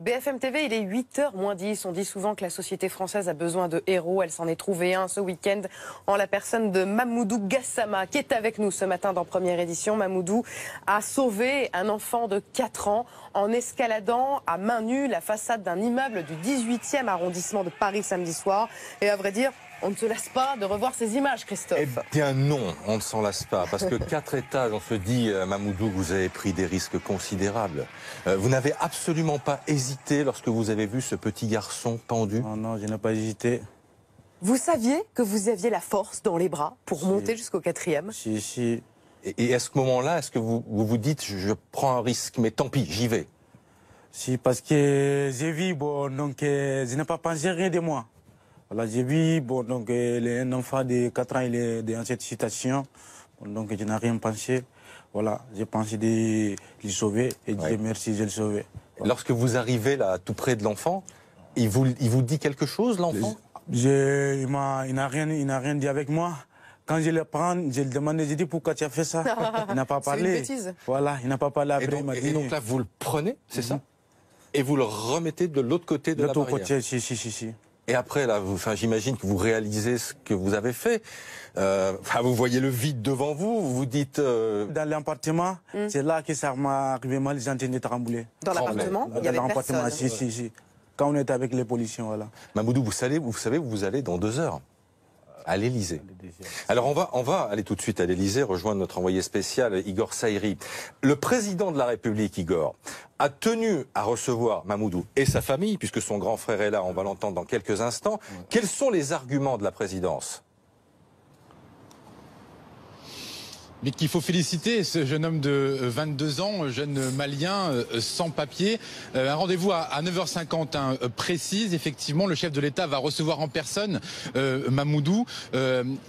BFM TV, il est 8h moins 10. On dit souvent que la société française a besoin de héros. Elle s'en est trouvée un ce week-end en la personne de Mamoudou Gassama, qui est avec nous ce matin dans Première Édition. Mamoudou a sauvé un enfant de 4 ans en escaladant à main nue la façade d'un immeuble du 18e arrondissement de Paris samedi soir. Et à vrai dire, on ne se lasse pas de revoir ces images, Christophe. Eh bien non, on ne s'en lasse pas. Parce que 4 étages, on se dit, Mamoudou, vous avez pris des risques considérables. Vous n'avez absolument pas hésité lorsque vous avez vu ce petit garçon pendu? Non, non, je n'ai pas hésité. Vous saviez que vous aviez la force dans les bras pour monter jusqu'au 4e? Si. Et à ce moment-là, est-ce que vous dites, je prends un risque, mais tant pis, j'y vais? Si, parce que j'ai vu, bon, donc je n'ai pas pensé rien de moi. Voilà, j'ai vu, bon, donc un enfant de 4 ans, il est dans cette situation. Bon, donc je n'ai rien pensé. Voilà, j'ai pensé de le sauver et Dieu merci, je le sauvé. Voilà. Lorsque vous arrivez là, tout près de l'enfant, il vous dit quelque chose, l'enfant? Il n'a rien dit avec moi. Quand je le prends, je le demande, je dis pourquoi tu as fait ça. Il n'a pas parlé. C'est une bêtise. Voilà, il n'a pas parlé après. Et donc là, vous le prenez, c'est ça? Et vous le remettez de l'autre côté de la barrière? De l'autre côté, si. Et après, là, j'imagine que vous réalisez ce que vous avez fait. Vous voyez le vide devant vous, vous vous dites... Dans l'appartement, c'est là que ça m'a arrivé mal, les antennes de trembler. Dans l'appartement, il y avait personne. Si. Quand on était avec les policiers, voilà. Mamoudou, vous savez où vous allez dans 2 heures à l'Élysée. Alors on va aller tout de suite à l'Élysée, rejoindre notre envoyé spécial Igor Saïri. Le président de la République, Igor, a tenu à recevoir Mamoudou et sa famille, puisque son grand frère est là, on va l'entendre dans quelques instants. Quels sont les arguments de la présidence? Mais qu'il faut féliciter ce jeune homme de 22 ans, jeune malien sans papier. Un rendez-vous à 9h50 précise. Effectivement, le chef de l'État va recevoir en personne Mamoudou.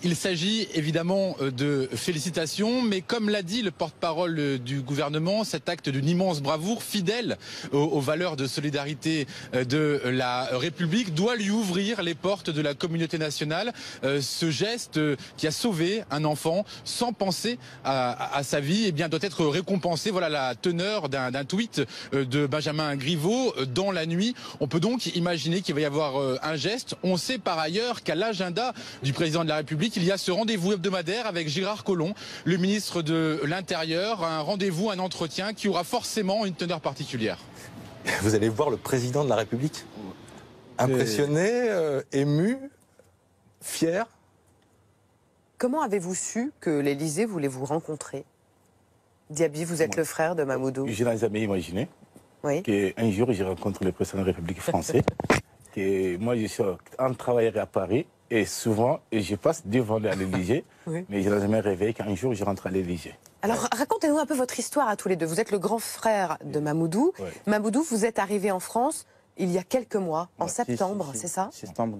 Il s'agit évidemment de félicitations, mais comme l'a dit le porte-parole du gouvernement, cet acte d'une immense bravoure, fidèle aux valeurs de solidarité de la République, doit lui ouvrir les portes de la communauté nationale. Ce geste qui a sauvé un enfant sans penser à sa vie, eh bien, doit être récompensé. Voilà la teneur d'un tweet de Benjamin Griveaux dans la nuit. On peut donc imaginer qu'il va y avoir un geste. On sait par ailleurs qu'à l'agenda du président de la République, il y a ce rendez-vous hebdomadaire avec Gérard Collomb, le ministre de l'Intérieur. Un rendez-vous, un entretien qui aura forcément une teneur particulière. Vous allez voir le président de la République? Impressionné, ému, fier? Comment avez-vous su que l'Élysée voulait vous rencontrer? Diaby, vous êtes le frère de Mamoudou. Je n'ai jamais imaginé qu'un jour, je rencontre le président de la République française. Que moi, je suis un travailleur à Paris et souvent, je passe devant l'Élysée, mais je n'ai jamais rêvé qu'un jour, je rentre à l'Élysée. Alors, racontez-nous un peu votre histoire à tous les deux. Vous êtes le grand frère de Mamoudou. Mamoudou, vous êtes arrivé en France il y a quelques mois, en septembre, c'est ça? Septembre,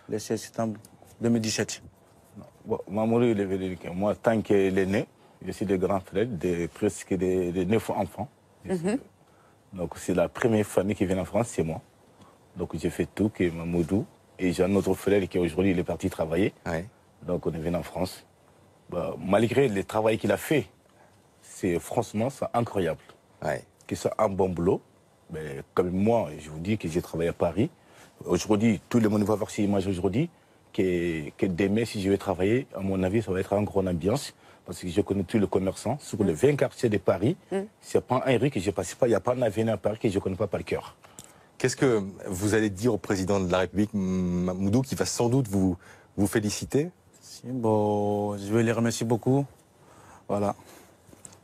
le 16 septembre 2017. Bon, Mamoudou, il est venu. Moi, tant qu'il est né, je suis le grand frère de presque de 9 enfants. Donc, c'est la première famille qui vient en France, c'est moi. Donc, j'ai fait tout que Mamoudou. Et j'ai un autre frère qui aujourd'hui il est parti travailler. Donc, on est venu en France. Bah, malgré le travail qu'il a fait, franchement, c'est incroyable. Que c'est un bon boulot. Mais comme moi, je vous dis que j'ai travaillé à Paris. Aujourd'hui, tout le monde va voir ces images aujourd'hui. Que demain, si je vais travailler, à mon avis, ça va être une grande ambiance. Parce que je connais tous les commerçants. Sur les 20 quartiers de Paris, c'est pas un rue que je ne passe pas. Il n'y a pas un avenue à Paris que je ne connais pas par cœur. Qu'est-ce que vous allez dire au président de la République, Mamoudou, qui va sans doute vous féliciter? Bon, je vais les remercier beaucoup. Voilà.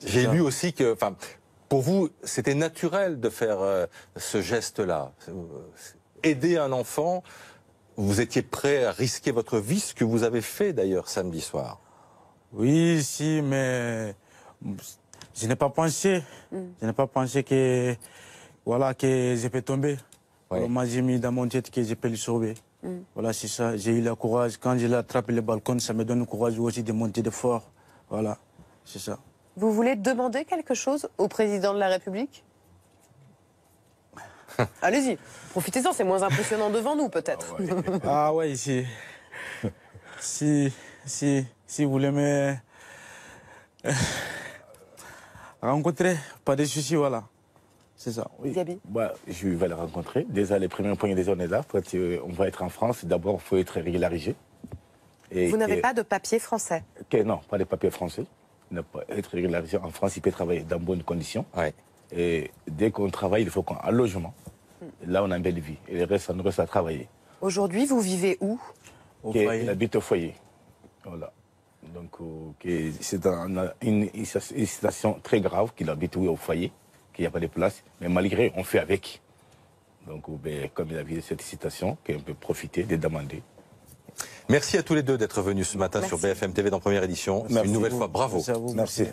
J'ai lu aussi que, pour vous, c'était naturel de faire ce geste-là. Aider un enfant, vous étiez prêt à risquer votre vie, ce que vous avez fait d'ailleurs samedi soir. Oui, si, mais je n'ai pas pensé. Je n'ai pas pensé que, voilà, que je peux tomber. Moi, j'ai mis dans mon tête que je peux le sauver. Voilà, c'est ça. J'ai eu le courage. Quand je l'attrape le balcon, ça me donne le courage aussi de monter de fort. Voilà, c'est ça. Vous voulez demander quelque chose au président de la République? Allez-y, profitez-en, c'est moins impressionnant devant nous, peut-être. Ah ouais, si vous voulez me rencontrer, pas de soucis, voilà. C'est ça, oui. Diaby? Je vais le rencontrer. Déjà, les premiers points, déjà, on est là. On va être en France. D'abord, il faut être régularisé. Vous n'avez pas de papier français? Non, pas de papier français. Il ne peut pas être régularisé en France. Il peut travailler dans de bonnes conditions. Ouais. Et dès qu'on travaille, il faut qu'on ait un logement. Là, on a une belle vie. Et le reste, ça nous reste à travailler. Aujourd'hui, vous vivez où? Il habite au foyer. Voilà. Donc, c'est une situation très grave qu'il habite au foyer, qu'il n'y a pas de place. Mais malgré, on fait avec. Donc, comme il a vu cette situation, qu'on peut profiter de demander. Merci à tous les deux d'être venus ce matin sur BFM TV dans Première Édition. Une nouvelle fois, bravo. Merci à vous. Merci.